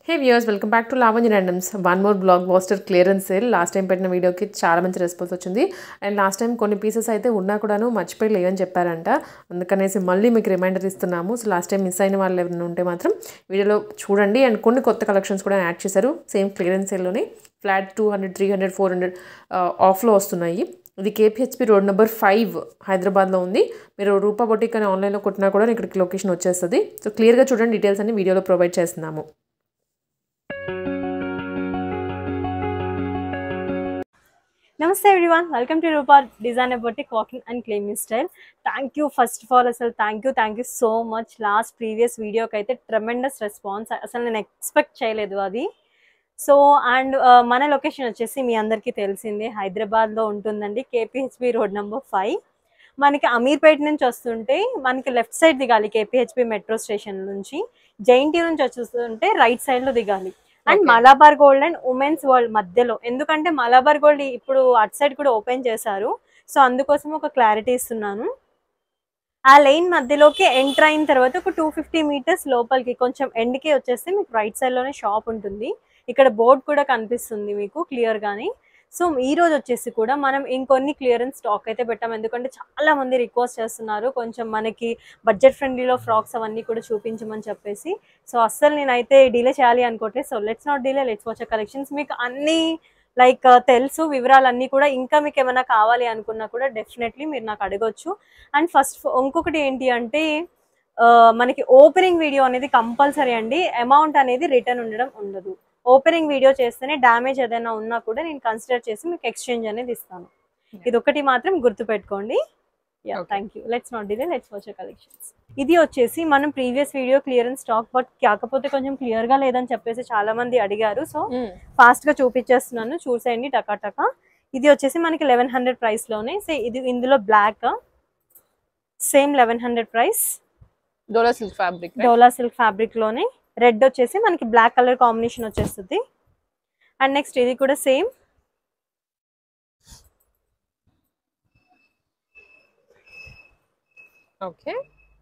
Hey viewers, welcome back to Lavanya Randoms. One more blockbuster clearance sale. Last time పెట్టిన వీడియోకి చాలా మంచి response వచ్చింది. అండ్ లాస్ట్ టైం కొన్ని పీసెస్ అయితే ఉన్నా కూడాను మర్చిపోయి లేవని చెప్పారంట. అందుకనేసి మళ్ళీ మీకు రిమైండర్ ఇస్తున్నాము. సో లాస్ట్ టైం మిస్ అయిన వాళ్ళు ఎవరైనా ఉంటే మాత్రం వీడియోలో చూడండి. అండ్ కొన్ని కొత్త కలెక్షన్స్ కూడా యాడ్ చేశారు. సేమ్ క్లియరెన్స్ సేల్లోనే ఫ్లాట్ 200, 300, 400 ఆఫ్లో వస్తున్నాయి. ఇది KPHP రోడ్ నెంబర్ 5 హైదరాబాద్లో ఉంది. మీరు రూపా బొటిక్ అని ఆన్లైన్లో కొట్టినా కూడా ఇక్కడికి లొకేషన్ వచ్చేస్తుంది. సో క్లియర్గా చూడండి, డీటెయిల్స్ అన్ని వీడియోలో ప్రొవైడ్ చేస్తున్నాము. Namaste everyone, welcome to Rupa Designer Boutique Walking and Claiming Style. Thank you first of all, thank you so much. Last previous video kaithe tremendous response. Asalu nenu expect cheyaledu adi. So and mana location vachesi మీ అందరికీ తెలిసిందే, హైదరాబాద్ లో ఉంటుందండి. KPHP road number 5. మనకి అమీర్పేట నుంచి వస్తుంటే మనకి left side దిగాలి. KPHP metro station నుంచి జైంటీ నుంచి వచ్చేస్తుంటే రైట్ సైడ్ లో దిగాలి. And Malabar gold and women's world మధ్యలో, ఎందుకంటే మలబార్ గోల్డ్ ఇప్పుడు అటు సైడ్ కూడా ఓపెన్ చేశారు. సో అందుకోసం ఒక క్లారిటీ ఇస్తున్నాను. ఆ లైన్ మధ్యలోకి ఎంటర్ అయిన తర్వాత ఒక 250 మీటర్స్ లోపలికి కొంచెం ఎండ్కి వచ్చేస్తే మీకు రైట్ సైడ్ లోనే షాప్ ఉంటుంది. ఇక్కడ బోర్డ్ కూడా కనిపిస్తుంది మీకు క్లియర్ గానీ. సో ఈ రోజు వచ్చేసి కూడా మనం ఇంకొన్ని క్లియరెన్స్ స్టాక్ అయితే పెట్టాం, ఎందుకంటే చాలా మంది రిక్వెస్ట్ చేస్తున్నారు కొంచెం మనకి బడ్జెట్ ఫ్రెండ్లీలో ఫ్రాక్స్ అవన్నీ కూడా చూపించమని చెప్పేసి. సో అస్సలు నేనైతే డిలే చేయాలి అనుకోవట్లేదు. So let's not delay, let's watch collections. మీకు అన్ని లైక్ తెలుసు వివరాలన్నీ కూడా, ఇంకా మీకు ఏమైనా కావాలి అనుకున్నా కూడా డెఫినెట్లీ మీరు నాకు అడగొచ్చు. అండ్ ఫస్ట్ ఇంకొకటి ఏంటి అంటే మనకి ఓపెనింగ్ వీడియో అనేది కంపల్సరీ అండి. అమౌంట్ అనేది రిటర్న్ ఉండడం ఉండదు. ఓపెనింగ్ వీడియో చేస్తేనే డ్యామేజ్ ఏదైనా ఉన్నా కూడా నేను కన్సిడర్ చేసి మీకు ఎక్స్చేంజ్ అనేది ఇస్తాను. ఇది ఒకటి మాత్రం గుర్తుపెట్టుకోండి. Thank you. Let's not delay, let's watch collections. ఇది వచ్చేసి మనం previous video clearance stock, but కాకపోతే కొంచెం క్లియర్ గా లేదని చెప్పేసి చాలా మంది అడిగారు. సో ఫాస్ట్ గా చూపించేస్తున్నాను, చూసేయండి టకా. ఇది వచ్చేసి మనకి 1100 ప్రైస్ లోనే. సో ఇది ఇందులో బ్లాక్ సేమ్ 1100 ప్రైస్. డోలా సిల్క్ ఫ్యాబ్రిక్ లోనే రెడ్ వచ్చేసి మనకి బ్లాక్ కలర్ కాంబినేషన్ వచ్చేస్తుంది. అండ్ నెక్స్ట్ ఇది కూడా సేమ్. ఓకే,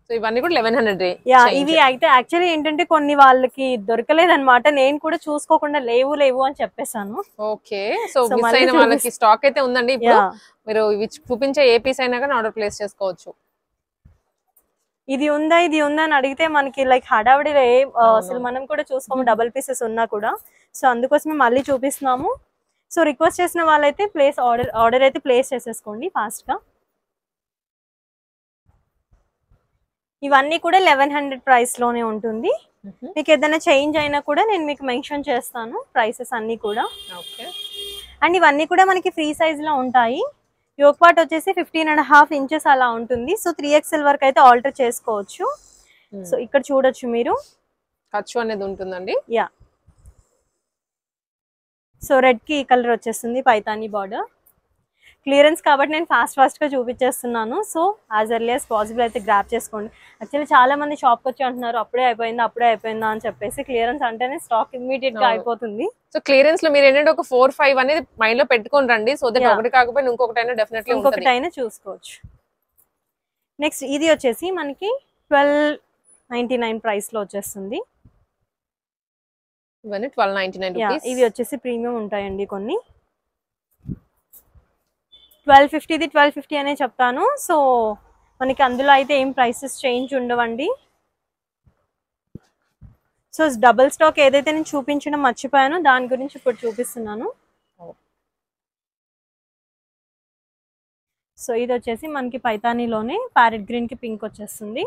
సో ఇవన్నీ కూడా 1100. ఇవి అయితే యాక్చువల్లీ ఏంటంటే కొన్ని వాళ్ళకి దొరకలేదన్నమాట. నేను కూడా చూసుకోకుండా లేవు అని చెప్పేసాను. ఓకే, సో మిస్ అయిన వాళ్ళకి స్టాక్ అయితే ఉందండి. ఇప్పుడు మీరు ఇవి చూపించే ఏ పీస్ అయినా కానీ ఆర్డర్ ప్లేస్ చేసుకోవచ్చు. ఇది ఉందా అని అడిగితే మనకి లైక్ హడావిడిలో అసలు మనం కూడా చూసుకోము, డబుల్ పీసెస్ ఉన్నా కూడా. సో అందుకోసమే మళ్ళీ చూపిస్తున్నాము. సో రిక్వెస్ట్ చేసిన వాళ్ళైతే ఆర్డర్ అయితే ప్లేస్ చేసేసుకోండి ఫాస్ట్ గా. ఇవన్నీ కూడా 1100 ప్రైస్ లోనే ఉంటుంది. మీకు ఏదైనా చేంజ్ అయినా కూడా నేను మీకు మెన్షన్ చేస్తాను ప్రైసెస్ అన్ని కూడా. అండ్ ఇవన్నీ కూడా మనకి ఫ్రీ సైజ్ లో ఉంటాయి. యోక్ పార్ట్ వచ్చేసి 15.5 ఇంచెస్ అలా ఉంటుంది. సో 3XL వరకు అయితే ఆల్టర్ చేసుకోవచ్చు. సో ఇక్కడ చూడొచ్చు మీరు, ఖర్చు అనేది ఉంటుందండి. సో రెడ్ కి ఈ కలర్ వచ్చేస్తుంది, పైతానీ బార్డర్. క్లియరెన్స్ కాబట్టి నేను ఫాస్ట్ గా చూపించేస్తున్నాను. So as early as possible అయితే గ్రాప్ చేసుకోండి. యాక్చువల్లీ చాలా మంది షాప్కి వచ్చి అంటున్నారు అప్పుడే అయిపోయిందా అని చెప్పేసి. క్లియరెన్స్ అంటేనే స్టాక్ ఇమ్మీడియట్ గా అయిపోతుంది. సో క్లియరెన్స్ లో మీరు ఏంటంటే ఒక 4-5 అనేది మైండ్ లో పెట్టుకొని రండి. సో దట్ ఒకటి కాకపోయినా ఇంకొకటైనా చూసుకోవచ్చు. నెక్స్ట్ ఇది వచ్చేసి మనకి 1299 ప్రైస్ లో వచ్చేస్తుంది. ఇవన్నీ 1299. ఇవి వచ్చేసి ప్రీమియం ఉంటాయండి కొన్ని. 1250 అనే చెప్తాను. సో మనకి అందులో అయితే ఏం ప్రైసెస్ చేంజ్ ఉండవండి. సో డబుల్ స్టాక్ ఏదైతే నేను చూపించడం మర్చిపోయానో దాని గురించి ఇప్పుడు చూపిస్తున్నాను. సో ఇది వచ్చేసి మనకి పైతానీలోనే ప్యారెట్ గ్రీన్ కి పింక్ వచ్చేస్తుంది.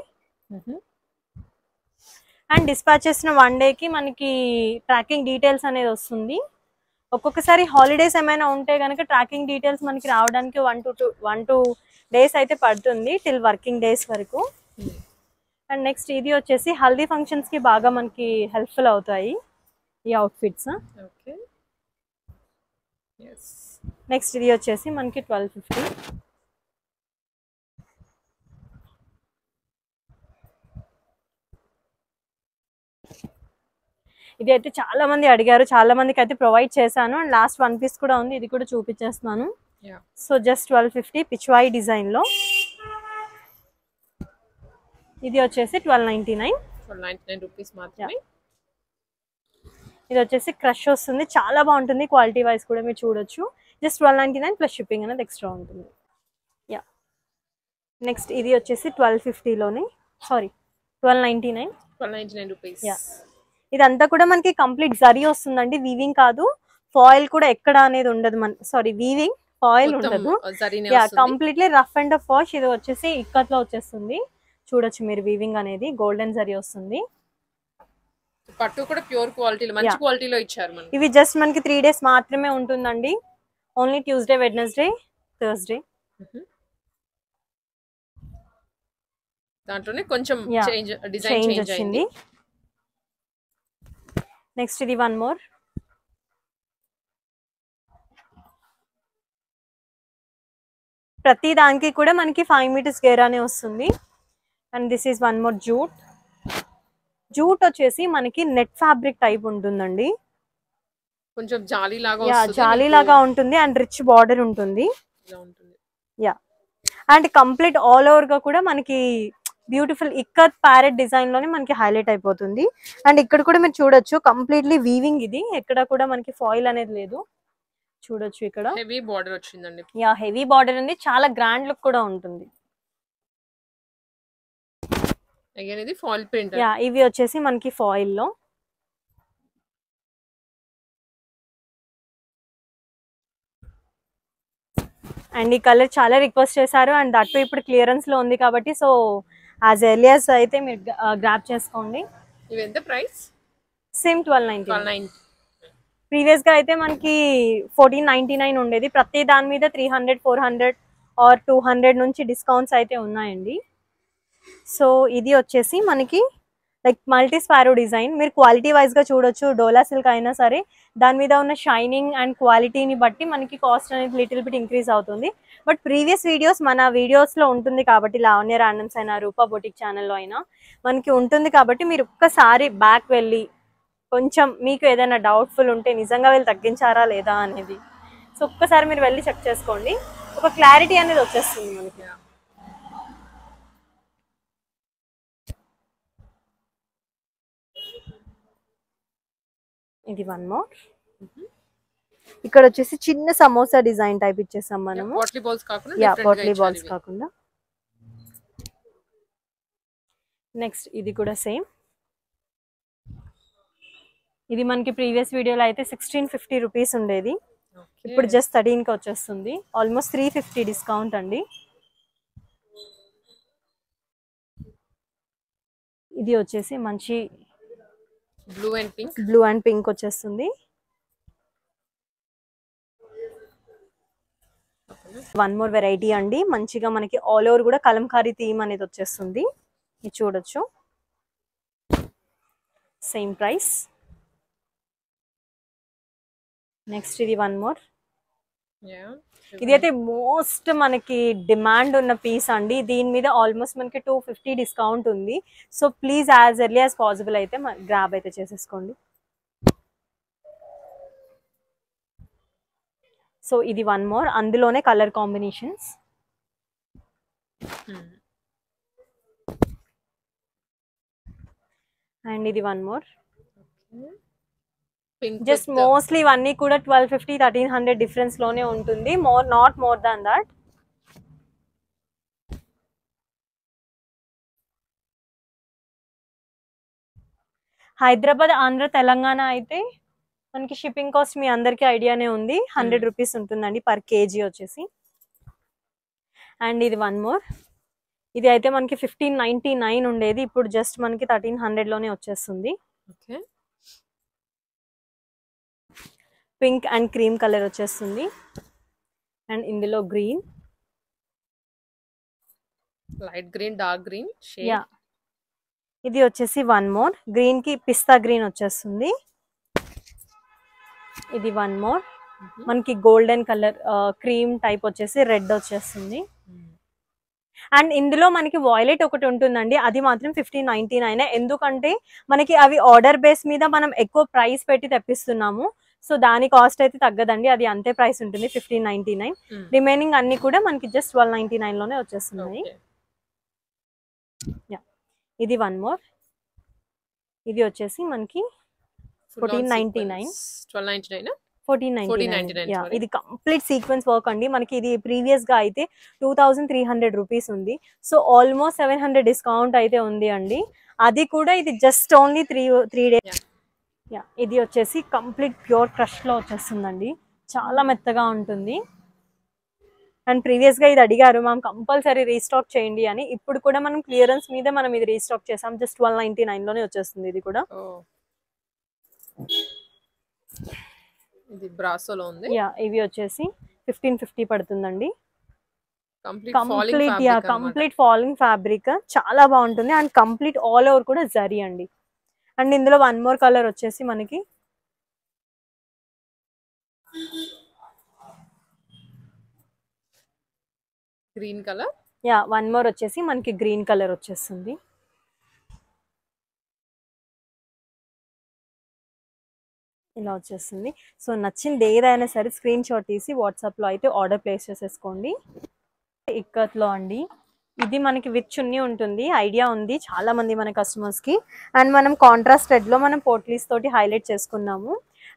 అండ్ డిస్పాచ్ చేసిన 1 డేకి మనకి ట్రాకింగ్ డీటెయిల్స్ అనేది వస్తుంది. ఒక్కొక్కసారి హాలిడేస్ ఏమైనా ఉంటే కనుక ట్రాకింగ్ డీటెయిల్స్ మనకి రావడానికి 1-2 డేస్ అయితే పడుతుంది, టిల్ వర్కింగ్ డేస్ వరకు. అండ్ నెక్స్ట్ ఇది వచ్చేసి హల్దీ ఫంక్షన్స్ కి బాగా మనకి హెల్ప్ఫుల్ అవుతాయి ఈ అవుట్ఫిట్స్. నెక్స్ట్ ఇది వచ్చేసి మనకి 1250. ఇది అయితే చాలా మంది అడిగారు, చాలా మందికి అయితే ప్రొవైడ్ చేశాను. అండ్ లాస్ట్ 1 పీస్ కూడా ఉంది, ఇది కూడా చూపించేస్తున్నాను. సో జస్ట్ 1250 పిచ్వాయి డిజైన్ లో. ఇది వచ్చేసి 1299 రూపీస్ మాత్రమే. ఇది వచ్చేసి క్రష్ వస్తుంది, చాలా బాగుంటుంది. క్వాలిటీ వైజ్ కూడా మీరు చూడొచ్చు. జస్ట్ 1299 ప్లస్ షిప్పింగ్ అనేది ఎక్స్ట్రా ఉంటుంది. యా, నెక్స్ట్ ఇది వచ్చేసి 1250లోనే, సారీ 1299 రూపీస్. యా, ఇదంతా కూడా మనకి కంప్లీట్ జరీ వస్తుందండి, వీవింగ్ కాదు. ఫాయిల్ కూడా ఎక్కడ అనేది ఉండదు, సారీ వీవింగ్ ఫాయిల్ ఉండదు. Yeah, completely rough and tough wash. ఇది వచ్చేసి ఇక్కత్లో వచ్చేస్తుంది, చూడొచ్చు మీరు. వీవింగ్ అనేది గోల్డెన్ జరీ వస్తుంది. పట్టు కూడా ప్యూర్ క్వాలిటీలో, మంచి క్వాలిటీలో ఇచ్చారు మనకి. ఇవి జస్ట్ మనకి 3 days మాత్రమే ఉంటుందండి. Only Tuesday, Wednesday, Thursday. దాంట్లోనే కొంచెం డిజైన్ చేంజ్ వచ్చింది. నెక్స్ట్ ఇది వన్ మోర్. ప్రతి దానికి కూడా మనకి 5 meters గేరానే వస్తుంది. And this is one more jute. Jute వచ్చేసి మనకి నెట్ ఫ్యాబ్రిక్ టైప్ ఉంటుందండి, కొంచెం జాలీ లాగా ఉంటుంది. అండ్ రిచ్ బార్డర్ ఉంటుంది. Yeah, and complete all over గా కూడా మనకి బ్యూటిఫుల్ ఇక్కత్ ప్యారెట్ డిజైన్ లోనే మనకి హైలైట్ అయిపోతుంది. అండ్ ఇక్కడ కూడా మీరు చూడొచ్చు, కంప్లీట్లీ వీవింగ్. ఇది ఎక్కడ కూడా మనకి ఫాయిల్ అనేది లేదు, చూడొచ్చు. ఇక్కడ హెవీ బార్డర్ వచ్చిందండి. యా, హెవీ బార్డర్ ఉంది, చాలా గ్రాండ్ లుక్ కూడా ఉంటుంది. అగైన్ ఇది ఫాయిల్ ప్రింట్. యా, ఇవి వచ్చేసి మనకి ఫాయిల్ లో. అండ్ ఈ కలర్ చాలా రిక్వెస్ట్ చేశారు. అండ్ దట్టు ఇప్పుడు క్లియరెన్స్ లో ఉంది కాబట్టి, సో యాజ్ ఎర్లీ యాజ్ అయితే మీరు గ్రాప్ చేసుకోండి. ఇవి ఎంత ప్రైస్? సేమ్ 1290. ప్రీవియస్ గా అయితే మనకి 1499 ఉండేది. ప్రతి దాని మీద 300, 400 ఆర్ 200 నుంచి డిస్కౌంట్స్ అయితే ఉన్నాయండి. సో ఇది వచ్చేసి మనకి లైక్ మల్టీ స్పారో డిజైన్. మీరు క్వాలిటీ వైజ్ గా చూడొచ్చు, డోలా సిల్క్ అయినా సరే దాని మీద ఉన్న షైనింగ్ అండ్ క్వాలిటీని బట్టి మనకి కాస్ట్ అనేది లిటిల్ బిట్ ఇంక్రీజ్ అవుతుంది. బట్ ప్రీవియస్ వీడియోస్ మన వీడియోస్లో ఉంటుంది కాబట్టి, లావణ్య ర్యాండమ్స్ అయినా రూపా బొటిక్ ఛానల్లో అయినా మనకి ఉంటుంది కాబట్టి, మీరు ఒక్కసారి బ్యాక్ వెళ్ళి కొంచెం మీకు ఏదైనా డౌట్ఫుల్ ఉంటే నిజంగా వీళ్ళు తగ్గించారా లేదా అనేది, సో ఒక్కసారి మీరు వెళ్ళి చెక్ చేసుకోండి, ఒక క్లారిటీ అనేది వచ్చేస్తుంది మనకి. ఇది వన్ మోర్. ఇక్కడ వచ్చేసి చిన్న సమోసా డిజైన్ టైప్ ఇచ్చేసాం మనము. పోట్లీ బాల్స్ కాకుండా, యా, పోట్లీ బాల్స్ కాకుండా. నెక్స్ట్ ఇది కూడా సేమ్. ఇది మనకి ప్రీవియస్ వీడియోలో అయితే 1650 రూపీస్ ఉండేది, ఇప్పుడు జస్ట్ 13కి వచ్చేస్తుంది. ఆల్మోస్ట్ 350 డిస్కౌంట్ అండి. ఇది వచ్చేసి మంచి బ్లూ అండ్ పింక్ వచ్చేస్తుంది. వన్ మోర్ వెరైటీ అండి, మంచిగా మనకి ఆల్ ఓవర్ కూడా కలంకారీ థీమ్ అనేది వచ్చేస్తుంది. ఇది చూడొచ్చు, సేమ్ ప్రైస్. నెక్స్ట్ ఇది వన్ మోర్. ఇది అయితే మోస్ట్ మనకి డిమాండ్ ఉన్న పీస్ అండి. దీని మీద ఆల్మోస్ట్ మనకి 250 డిస్కౌంట్ ఉంది. So please as early as possible అయితే గ్రాబ్ అయితే చేసేసుకోండి. సో ఇది వన్ మోర్, అందులోనే కలర్ కాంబినేషన్స్. అండ్ ఇది వన్ మోర్. జస్ట్ మోస్ట్లీ ఇవన్నీ కూడా 1250, 1300 డిఫరెన్స్ లోనే ఉంటుంది, not more than that. Hyderabad, Andhra, Telangana అయితే మనకి షిప్పింగ్ కాస్ట్ మీ అందరికీ ఐడియానే ఉంది, 100 రూపీస్ ఉంటుందండి పర్ కేజీ వచ్చేసి. అండ్ ఇది వన్ మోర్. ఇది అయితే మనకి 1599 ఉండేది, ఇప్పుడు జస్ట్ మనకి 1300 లోనే వచ్చేస్తుంది. పింక్ అండ్ క్రీమ్ కలర్ వచ్చేస్తుంది. అండ్ ఇందులో green, light green, dark green shade. Yeah, ఇది వచ్చేసి వన్ మోర్. గ్రీన్ కి పిస్తా గ్రీన్ వచ్చేస్తుంది. ఇది వన్ మోర్, మనకి గోల్డెన్ కలర్ క్రీమ్ టైప్ వచ్చేసి రెడ్ వచ్చేస్తుంది. అండ్ ఇందులో మనకి వాయిలెట్ ఒకటి ఉంటుందండి, అది మాత్రం 1599. ఎందుకంటే మనకి అవి ఆర్డర్ బేస్ మీద మనం ఎక్కువ ప్రైస్ పెట్టి తెప్పిస్తున్నాము, సో దాని కాస్ట్ అయితే తగ్గదండి, అది అంతే ప్రైస్ ఉంటుంది 1599. రిమైనింగ్ అన్ని కూడా మనకి జస్ట్ 1299 లోనే వచ్చేస్తున్నాయి. యా, ఇది వన్ మోర్. ఇది వచ్చేసి మనకి 1499. 1299 1499 యా, sorry. ఇది కంప్లీట్ సీక్వెన్స్ వర్క్ అండి. మనకి ఇది ప్రీవియస్ గా అయితే 2300 రూపీస్ ఉంది. సో ఆల్మోస్ట్ 700 డిస్కౌంట్ అయితే ఉంది అండి. అది కూడా ఇది just only three days. Yeah, ఇది వచ్చేసి కంప్లీట్ ప్యూర్ క్రష్ లో వచ్చేస్తుందండి. చాలా మెత్తగా ఉంటుంది. అండ్ ప్రీవియస్ గా ఇది అడిగారు మ్యామ్ కంపల్సరీ రీస్టాక్ చేయండి అని. ఇప్పుడు కూడా మనం క్లియరెన్స్ మీద మనం ఇది రీస్టాక్ చేసాం. జస్ట్ 1299 లోనే వచ్చేస్తుంది ఇది కూడా. ఇది బ్రాసోలో ఉంది. యా, ఇవి వచ్చేసి 1550 పడుతుందండి. కంప్లీట్ ఫాలింగ్ ఫ్యాబ్రిక్ చాలా బాగుంటుంది. అండ్ కంప్లీట్ ఆల్ ఓవర్ కూడా జరీ అండి. అండ్ ఇందులో వన్ మోర్ కలర్ వచ్చేసి మనకి green colour. Yeah, one more వచ్చేసి మనకి గ్రీన్ కలర్ వచ్చేస్తుంది. ఇలా వచ్చేస్తుంది. సో నచ్చింది ఏదైనా సరే స్క్రీన్ షాట్ తీసి వాట్సాప్లో అయితే ఆర్డర్ ప్లేస్ చేసేసుకోండి. ఇక్కత్లో అండి, ఇది మనకి విత్ చున్నీ ఉంటుంది. ఐడియా ఉంది చాలా మంది మన కస్టమర్స్కి. అండ్ మనం కాంట్రాస్ట్ రెడ్లో మనం పోట్లీస్ తోటి హైలైట్ చేసుకున్నాము.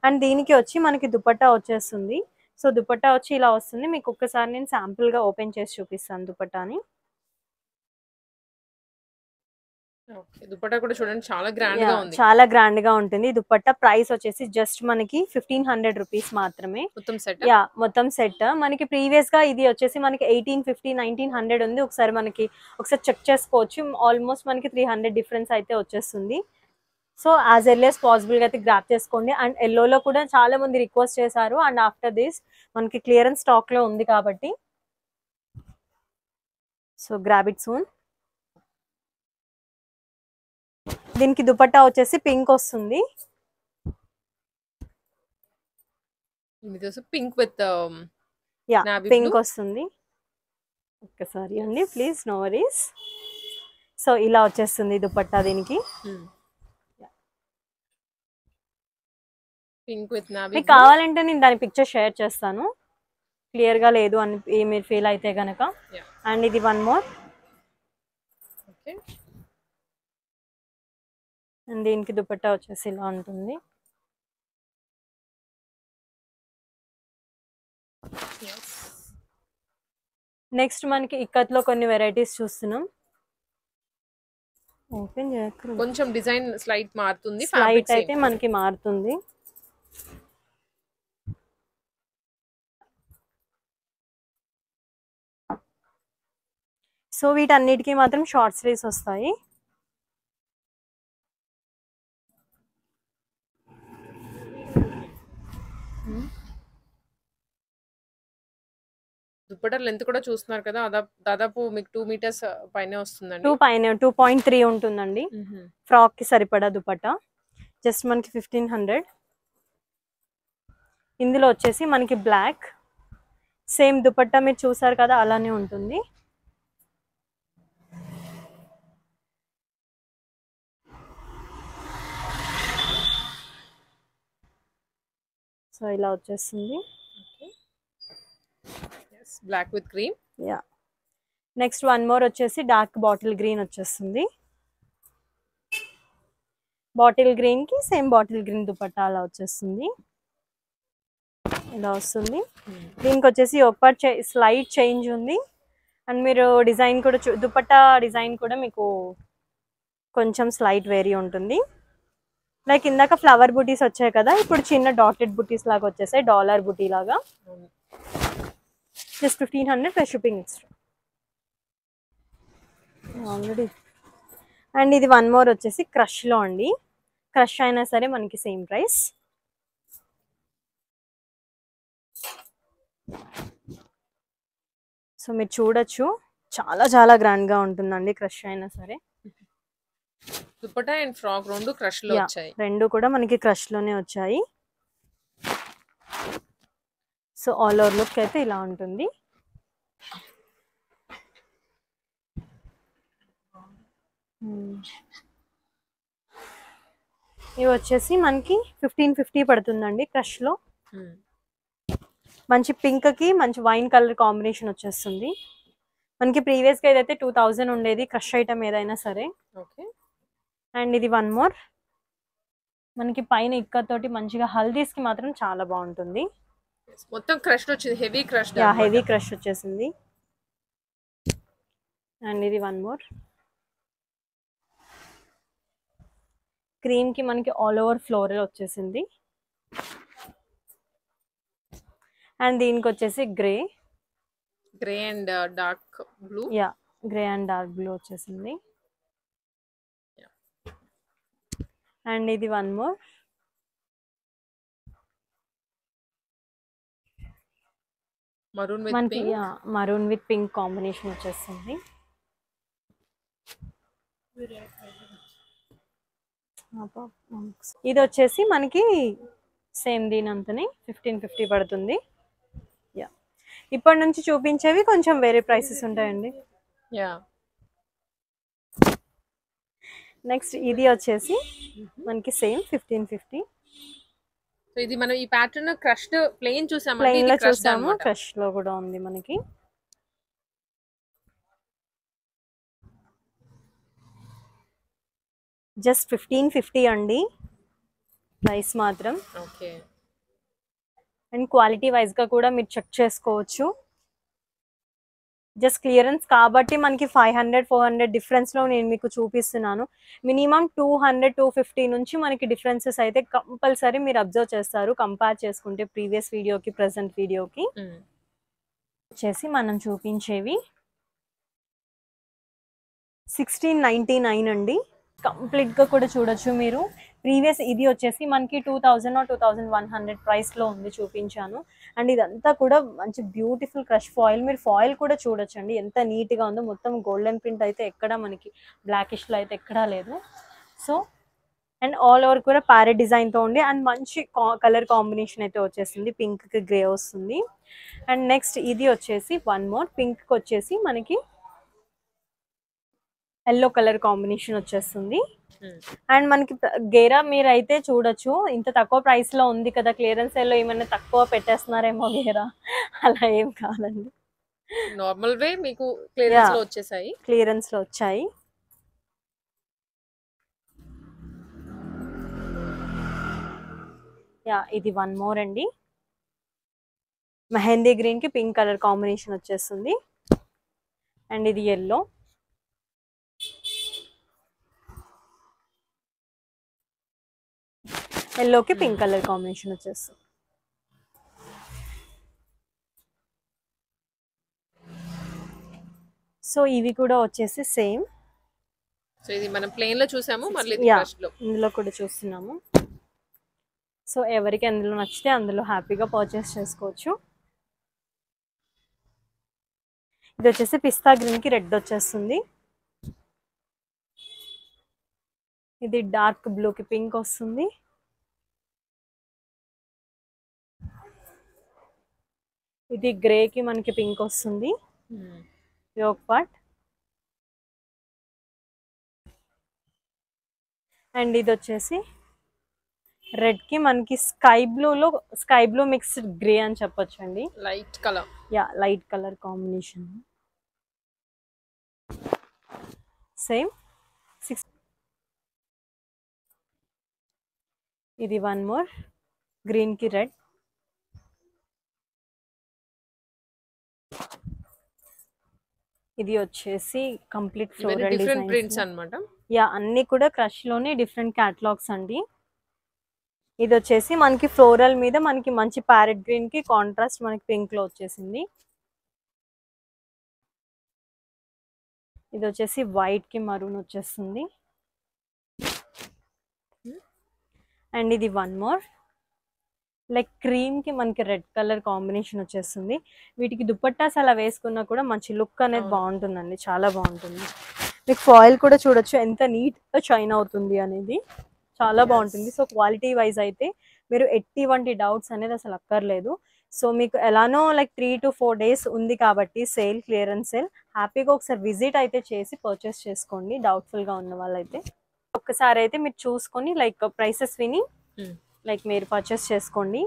అండ్ దీనికి వచ్చి మనకి దుపట్టా వచ్చేస్తుంది. సో దుపట్టా వచ్చి ఇలా వస్తుంది. మీకు ఒక్కసారి నేను శాంపుల్గా ఓపెన్ చేసి చూపిస్తాను దుపట్టాని. దుపట్టా కూడా చూడండి చాలా గ్రాండ్ గా ఉంది. చాలా గ్రాండ్ గా ఉంటుంది. దుపట్టా ప్రైస్ వచ్చేసి జస్ట్ మనకి 1500 రూపీస్ మాత్రమే. మొత్తం సెట్. యా, మొత్తం సెట్. మనకి ప్రీవియస్ గా ఇది వచ్చేసి మనకి 1850 1900 ఉంది. ఒకసారి చెక్ చేసుకోవచ్చు. ఆల్మోస్ట్ మనకి 300 డిఫరెన్స్ అయితే వచ్చేస్తుంది. So as early as possible గా అయితే గ్రాప్ చేసుకోండి. అండ్ ఎల్లోలో కూడా చాలా మంది రిక్వెస్ట్ చేశారు. అండ్ ఆఫ్టర్ దిస్ మనకి క్లియరెన్స్ స్టాక్ లో ఉంది కాబట్టి సో గ్రాబ్ ఇట్ సూన్. దీనికి దుపట్టా వచ్చేసి పింక్ వస్తుంది. పింక్ విత్ యా, పింక్ వస్తుంది. ఒక్కసారి అండి ప్లీజ్, నో వరీస్. సో ఇలా వచ్చేస్తుంది దుపట్టా దీనికి. Pink with navy. మీకు కావాలంటే నేను దాని పిక్చర్ షేర్ చేస్తాను, క్లియర్ గా లేదు అని మీరు ఫీల్ అయితే గనక. అండ్ ఇది వన్ మోర్. ఓకే, అండ్ దీనికి దుపట్టా వచ్చేసి ఇలా ఉంటుంది. నెక్స్ట్ మనకి ఇక్కత్లో కొన్ని వెరైటీస్ చూస్తున్నాం. ఓపెన్ చేయక కొంచెం డిజైన్ స్లైట్ మారుతుంది. స్లైట్ అయితే మనకి మారుతుంది. సో వీటన్నిటికీ మాత్రం షార్ట్ స్లీవ్స్ వస్తాయి. దుపట్టా లెంత్ కూడా చూస్తున్నారు కదా, దాదాపు మీకు 2 మీటర్స్ పైన వస్తుందండి. 2.3 ఉంటుందండి. ఫ్రాక్ కి సరిపడా దుపట్టా జస్ట్ మనకి 1500. ఇందులో వచ్చేసి మనకి బ్లాక్ సేమ్ దుపట్టా మీరు చూసారు కదా అలానే ఉంటుంది. సో ఇలా వచ్చేస్తుంది. Black with cream. Yeah, next one more వచ్చేసి డార్క్ బాటిల్ గ్రీన్ వచ్చేస్తుంది. బాటిల్ గ్రీన్ కి సేమ్ బాటిల్ గ్రీన్ దుపట్టా అలా వచ్చేస్తుంది. ఇలా వస్తుంది. దీనికి వచ్చేసి ఒక పార్ట్ స్లైట్ చేంజ్ ఉంది. అండ్ మీరు డిజైన్ కూడా దుపట్టా డిజైన్ కూడా మీకు కొంచెం స్లైట్ వేరీ ఉంటుంది. లైక్ ఇందాక ఫ్లవర్ బుటీస్ వచ్చాయి కదా, ఇప్పుడు చిన్న డాటెడ్ బుటీస్ లాగా వచ్చేసాయి, డాలర్ బుటీ లాగా. Just 1500 plus shipping extra already. And ఇది వన్ మోర్ వచ్చేసి క్రష్ లో అండి. క్రష్ అయినా సరే మనకి సేమ్ ప్రైస్. సో మీరు చూడొచ్చు చాలా చాలా గ్రాండ్ గా ఉంటుందండి క్రష్ అయినా సరే. దుపట్టా అండ్ ఫ్రాక్ రెండు క్రష్ లో వచ్చాయి. రెండు కూడా మనకి క్రష్ లోనే వచ్చాయి. సో ఆల్ ఓవర్ లుక్ అయితే ఇలా ఉంటుంది. ఇవి వచ్చేసి మనకి 1550 పడుతుందండి క్రష్ లో. మంచి పింక్ కి మంచి వైన్ కలర్ కాంబినేషన్ వచ్చేస్తుంది. మనకి ప్రీవియస్ గా ఏదైతే 2000 ఉండేది క్రష్ ఐటమ్ ఏదైనా సరే. ఓకే, అండ్ ఇది వన్ మోర్ మనకి పైన ఇక్కతోటి మంచిగా హల్దీస్ కి మాత్రం చాలా బాగుంటుంది. మొత్తం క్రష్ వచ్చింది, heavy crush. Yeah heavy crush వచ్చేసింది. అండ్ ఇది వన్ మోర్ క్రీమ్ కి మనకి ఆల్ ఓవర్ ఫ్లోరల్ వచ్చేసింది. అండ్ దీనికి వచ్చేసి grey and dark blue. Yeah grey and dark blue వచ్చేసింది. అండ్ ఇది వన్ మోర్ మనకి మరూన్ విత్ పింక్ కాంబినేషన్ వచ్చేస్తుంది. ఇది వచ్చేసి మనకి సేమ్ దీనంతనే 1550 పడుతుంది. యా ఇప్పటి నుంచి చూపించేవి కొంచెం వేరే ప్రైసెస్ ఉంటాయండి. యా నెక్స్ట్ ఇది వచ్చేసి మనకి సేమ్ 1550. సో ఇది మనం ఈ ప్యాటర్న్ క్రష్డ్ ప్లెయిన్ చూసాము, ప్లెయిన్ లో చూసాము, క్రష్ లో కూడా ఉంది మనకి. జస్ట్ 1550 అండి ప్రైస్ మాత్రం. ఓకే. అండ్ క్వాలిటీ వైజ్ గా కూడా మీరు చెక్ చేసుకోవచ్చు. జస్ట్ క్లియరెన్స్ కాబట్టి మనకి 500-400 డిఫరెన్స్ లో నేను మీకు చూపిస్తున్నాను. మినిమం 200-250 నుంచి మనకి డిఫరెన్సెస్ అయితే కంపల్సరీ మీరు అబ్జర్వ్ చేస్తారు కంపేర్ చేసుకుంటే ప్రీవియస్ వీడియోకి ప్రెసెంట్ వీడియోకి. వచ్చేసి మనం చూపించేవి 1699 అండి. కంప్లీట్ గా కూడా చూడొచ్చు మీరు. ప్రీవియస్ ఇది వచ్చేసి మనకి 2000-2100 ప్రైస్ లో ఉంది చూపించాను. అండ్ ఇదంతా కూడా మంచి బ్యూటిఫుల్ క్రష్ ఫాయిల్. మీరు ఫాయిల్ కూడా చూడొచ్చండి ఎంత నీట్ గా ఉందో. మొత్తం గోల్డెన్ ప్రింట్ అయితే ఎక్కడ మనకి బ్లాకిష్ లో అయితే ఎక్కడా లేదు. సో అండ్ ఆల్ ఓవర్ కూడా ప్యారెట్ డిజైన్ తో ఉంది. అండ్ మంచి కలర్ కాంబినేషన్ అయితే వచ్చేసింది. పింక్ కి గ్రే వస్తుంది. అండ్ నెక్స్ట్ ఇది వచ్చేసి వన్ మోర్ పింక్ కి వచ్చేసి మనకి ఎల్లో కలర్ కాంబినేషన్ వచ్చేస్తుంది. అండ్ మనకి గేరా మీరు అయితే చూడొచ్చు ఇంత తక్కువ ప్రైస్ లో ఉంది కదా, క్లియరెన్స్ సేల్ లో ఏమైనా తక్కువ పెట్టేస్తున్నారేమో గేరా, అలా ఏం కాదండి. నార్మల్ వే మీకు క్లియరెన్స్ లో వచ్చేసాయి. క్లియరెన్స్ లో వచ్చాయి. యా ఇది వన్ మోర్ అండి. మెహందీ గ్రీన్ కి పింక్ కలర్ కాంబినేషన్ వచ్చేస్తుంది. అండ్ ఇది ఎల్లో. ఎల్లోకి పింక్ కలర్ కాంబినేషన్ వచ్చేస్తుంది. సో ఇవి కూడా వచ్చేసి సేమ్. సో ఇది మనం ప్లెయిన్ లో చూసాము, మళ్ళీ ఇందులో కూడా చూస్తున్నాము. సో ఎవరికి అందులో నచ్చితే అందులో హ్యాపీగా పర్చేస్ చేసుకోవచ్చు. ఇది వచ్చేసి పిస్తా గ్రీన్ కి రెడ్ వచ్చేస్తుంది. ఇది డార్క్ బ్లూ కి పింక్ వస్తుంది. ఇది గ్రే కి మనకి పింక్ వస్తుంది యోక్ పార్ట్. అండ్ ఇది వచ్చేసి రెడ్ కి మనకి స్కై బ్లూ మిక్స్డ్ గ్రే అని చెప్పొచ్చు అండి. Light colour. Yeah light colour combination. Same 6. ఇది వన్ మోర్ గ్రీన్ కి రెడ్. ఇది వచ్చేసి కంప్లీట్ ఫ్లోరల్ డిఫరెంట్ ప్రింట్స్ అన్నమాట. యా అన్ని కూడా క్రష్ లోనే డిఫరెంట్ క్యాటలాగ్స్ అండి. ఇది వచ్చేసి మనకి ఫ్లోరల్ మీద మనకి మంచి ప్యారెట్ గ్రీన్ కి కాంట్రాస్ట్ మనకి పింక్ లో వచ్చేసింది. ఇది వచ్చేసి వైట్ కి మరూన్ వచ్చేస్తుంది. అండ్ ఇది వన్ మోర్ లైక్ క్రీమ్ కి మనకి రెడ్ కలర్ కాంబినేషన్ వచ్చేస్తుంది. వీటికి దుపట్టాస్ అలా వేసుకున్నా కూడా మంచి లుక్ అనేది బాగుంటుందండి, చాలా బాగుంటుంది. మీకు ఫాయిల్ కూడా చూడొచ్చు ఎంత నీట్ గా షైన్ అవుతుంది అనేది, చాలా బాగుంటుంది. సో క్వాలిటీ వైజ్ అయితే మీరు ఎటువంటి డౌట్స్ అనేది అసలు అక్కర్లేదు. సో మీకు ఎలానో లైక్ 3 to 4 days ఉంది కాబట్టి సేల్, క్లియరెన్స్ సేల్, హ్యాపీగా ఒకసారి విజిట్ అయితే చేసి పర్చేస్ చేసుకోండి. డౌట్ఫుల్ గా ఉన్న వాళ్ళైతే ఒక్కసారి అయితే మీరు చూసుకొని లైక్ ప్రైసెస్ విని లైక్ మీరు పర్చేస్ చేసుకోండి.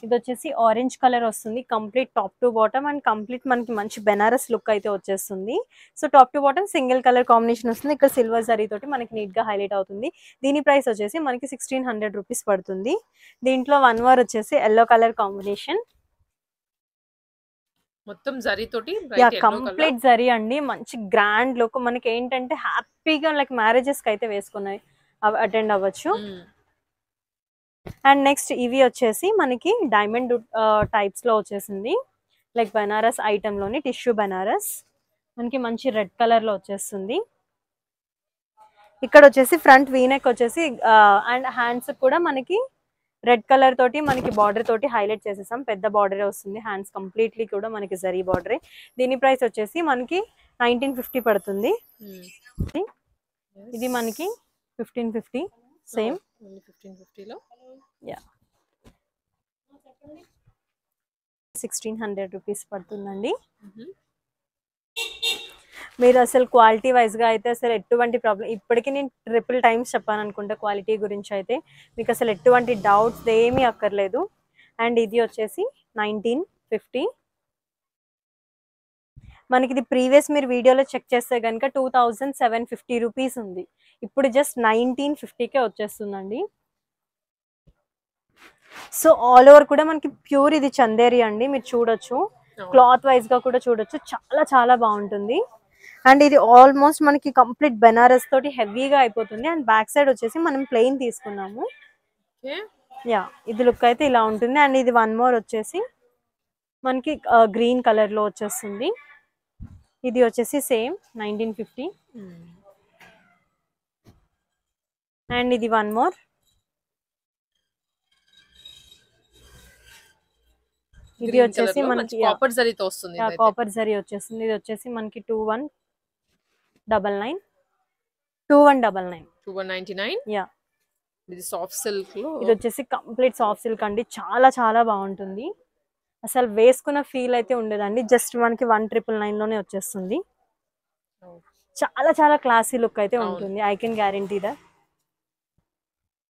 ఇది వచ్చేసి ఆరెంజ్ కలర్ వస్తుంది, complete top to bottom and complete మనకి మంచి బెనారస్ లుక్ అయితే వచ్చేస్తుంది. So top to bottom single colour combination వస్తుంది. ఇక్కడ సిల్వర్ జరీ తోటి మనకి నీట్ గా హైలైట్ అవుతుంది. దీని ప్రైస్ వచ్చేసి మనకి 1600 రూపీస్ పడుతుంది. దీంట్లో 1 మోర్ వచ్చేసి ఎల్లో కలర్ కాంబినేషన్. మొత్తం జరీ తోటి కంప్లీట్ జరీ అండి, మంచి గ్రాండ్ లుక్. మనకి ఏంటంటే హ్యాపీగా లైక్ మ్యారేజెస్ కి అయితే వేసుకున్నాయి అటెండ్ అవ్వచ్చు. అండ్ నెక్స్ట్ ఇవి వచ్చేసి మనకి డైమండ్ టైప్స్ లో వచ్చేసింది, లైక్ బనారస్ ఐటమ్ లోని టిష్యూ బనారస్ మనకి మంచి రెడ్ కలర్ లో వచ్చేస్తుంది. ఇక్కడ వచ్చేసి ఫ్రంట్ వీనెక్ వచ్చేసి అండ్ హ్యాండ్స్ కూడా మనకి రెడ్ కలర్ తోటి మనకి బార్డర్ తోటి హైలైట్ చేసేసాం. పెద్ద బార్డరే వస్తుంది, హ్యాండ్స్ కంప్లీట్లీ కూడా మనకి జరీ బార్డరే. దీని ప్రైస్ వచ్చేసి మనకి 1950 పడుతుంది. ఇది మనకి 1550 సేమ్ 1550 లో 1600 రూపీస్ పడుతుందండి. మీరు అసలు క్వాలిటీ వైజ్ గా అయితే అసలు ఎటువంటి ప్రాబ్లం, ఇప్పటికీ నేను ట్రిపుల్ టైమ్స్ చెప్పాను అనుకుంటా క్వాలిటీ గురించి అయితే, మీకు అసలు ఎటువంటి డౌట్స్ ఏమీ అక్కర్లేదు. అండ్ ఇది వచ్చేసి 1950. మనకి ఇది ప్రీవియస్ మీరు వీడియోలో చెక్ చేస్తే కనుక 2750 రూపీస్ ఉంది, ఇప్పుడు జస్ట్ 1950కే వచ్చేస్తుందండి. సో ఆల్ ఓవర్ కూడా మనకి ప్యూర్ ఇది చందేరి అండి, మీరు చూడొచ్చు. క్లాత్ వైజ్ గా కూడా చూడొచ్చు, చాలా చాలా బాగుంటుంది. అండ్ ఇది ఆల్మోస్ట్ మనకి కంప్లీట్ బెనారస్ తోటి హెవీగా అయిపోతుంది. అండ్ బ్యాక్ సైడ్ వచ్చేసి మనం ప్లెయిన్ తీసుకున్నాము. ఇది లుక్ అయితే ఇలా ఉంటుంది. అండ్ ఇది 1 మోర్ వచ్చేసి మనకి గ్రీన్ కలర్ లో వచ్చేస్తుంది. ఇది వచ్చేసి సేమ్ 1950. అండ్ ఇది 1 మోర్, ఇది వచ్చేసి మనకి కాపర్ జరీతో వస్తుంది, కాపర్ జరీ వచ్చేస్తుంది. ఇది వచ్చేసి మనకి 2199. యా, ఇది సాఫ్ట్ సిల్క్ లో, ఇది వచ్చేసి కంప్లీట్ సాఫ్ట్ సిల్క్ అండి, చాలా చాలా బాగుంటుంది. అసలు వేసుకున్న ఫీల్ అయితే ఉండదండి, జస్ట్ మనకి 1999 లోనే వచ్చేస్తుంది. చాలా చాలా క్లాసీ లుక్ అయితే ఉంటుంది, I can guarantee that.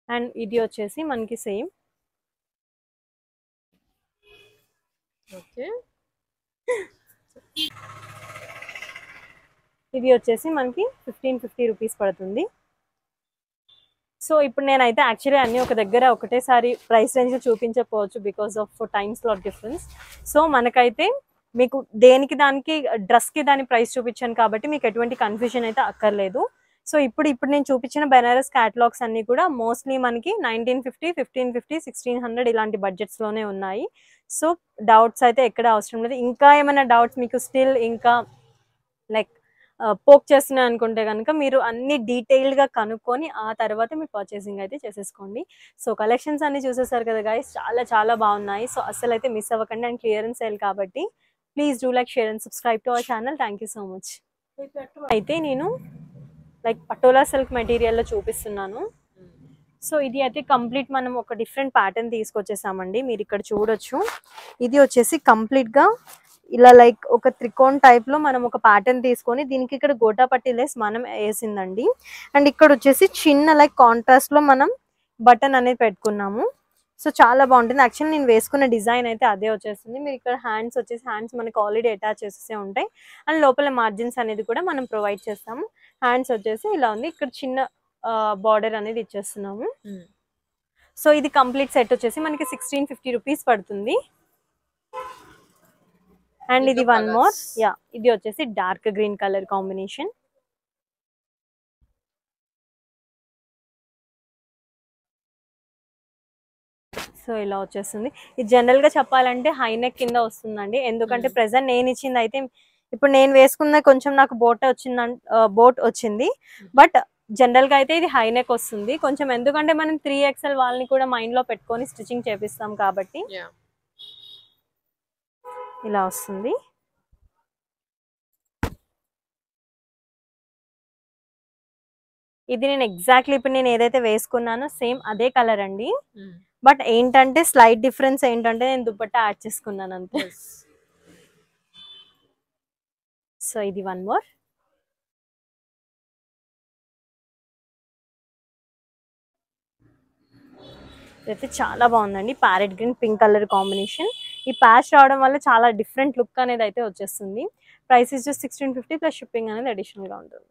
And ఇది వచ్చేసి మనకి సేమ్ ఇది వచ్చేసి మనకి 1550 రూపీస్ పడుతుంది. సో ఇప్పుడు నేనైతే యాక్చువల్లీ అన్ని ఒక దగ్గర ఒకటేసారి ప్రైస్ రేంజ్ చూపించకపోవచ్చు because of time slot difference. So మనకైతే మీకు దేనికి దానికి డ్రెస్కి దాని ప్రైస్ చూపించాను కాబట్టి మీకు ఎటువంటి కన్ఫ్యూజన్ అయితే అక్కర్లేదు. సో ఇప్పుడు నేను చూపించిన బెనారస్ క్యాటలాగ్స్ అన్ని కూడా మోస్ట్లీ మనకి 1950, 1550, 1600 ఇలాంటి బడ్జెట్స్లోనే ఉన్నాయి. సో డౌట్స్ అయితే ఎక్కడ అవసరం లేదు. ఇంకా ఏమైనా డౌట్స్ మీకు స్టిల్ ఇంకా లైక్ పోక్ చేస్తున్నాయి అనుకుంటే కనుక మీరు అన్ని డీటెయిల్గా కనుక్కొని ఆ తర్వాత మీరు పర్చేసింగ్ అయితే చేసేసుకోండి. సో కలెక్షన్స్ అన్ని చూసేసారు కదా గైస్, చాలా చాలా బాగున్నాయి. సో అసలు అయితే మిస్ అవ్వకండి. అండ్ క్లియరెన్స్ సేల్ కాబట్టి please do like, share and subscribe to our channel. Thank you so much. అయితే నేను లైక్ పటోలా సిల్క్ మెటీరియల్లో చూపిస్తున్నాను. సో ఇది అయితే కంప్లీట్ మనం ఒక డిఫరెంట్ ప్యాటర్న్ తీసుకొచ్చేసామండి, మీరు ఇక్కడ చూడొచ్చు. ఇది వచ్చేసి కంప్లీట్గా ఇలా లైక్ ఒక త్రికోణ్ టైప్ లో మనం ఒక ప్యాటర్న్ తీసుకొని దీనికి ఇక్కడ గోటా పట్టి లెస్ మనం వేసిందండి. అండ్ ఇక్కడ వచ్చేసి చిన్న లైక్ కాంట్రాస్ట్ లో మనం బటన్ అనేది పెట్టుకున్నాము. సో చాలా బాగుంటుంది. యాక్చువల్లీ నేను వేసుకున్న డిజైన్ అయితే అదే వచ్చేస్తుంది. మీరు ఇక్కడ హ్యాండ్స్ వచ్చేసి హ్యాండ్స్ మనకి ఆల్రెడీ అటాచ్ చేసేసే ఉంటాయి. అండ్ లోపల మార్జిన్స్ అనేది కూడా మనం ప్రొవైడ్ చేస్తాము. హ్యాండ్స్ వచ్చేసి ఇలా ఉంది, ఇక్కడ చిన్న బార్డర్ అనేది ఇచ్చేస్తున్నాము. సో ఇది కంప్లీట్ సెట్ వచ్చేసి మనకి 1650 రూపీస్ పడుతుంది. అండ్ ఇది 1 మోర్, యా, ఇది వచ్చేసి dark green colour combination. So ఇలా వచ్చేస్తుంది. ఇది జనరల్ గా చెప్పాలంటే హై నెక్ కింద వస్తుందండి, ఎందుకంటే ప్రెసెంట్ నేను ఇచ్చింది అయితే ఇప్పుడు నేను వేసుకున్న కొంచెం నాకు బోట్ వచ్చింది. బట్ జనరల్ గా అయితే ఇది హై నెక్ వస్తుంది కొంచెం, ఎందుకంటే మనం 3XL వాళ్ళని కూడా మైండ్ లో పెట్టుకొని స్టిచ్చింగ్ చేపిస్తాం కాబట్టి ఇలా వస్తుంది. ఇది నేను ఎగ్జాక్ట్లీ ఇప్పుడు నేను ఏదైతే వేసుకున్నానో సేమ్ అదే కలర్ అండి. బట్ ఏంటంటే స్లైట్ డిఫరెన్స్ ఏంటంటే నేను దుపట్టా యాడ్ చేసుకున్నాను అంతే. సో ఇది 1 మోర్. ఇదైతే చాలా బాగుందండి, parrot green pink colour combination. ఈ ప్యాచ్ రావడం వల్ల చాలా డిఫరెంట్ లుక్ అనేది అయితే వచ్చేస్తుంది. Price is just 1650 plus shipping అనేది అడిషనల్ గా ఉంటుంది.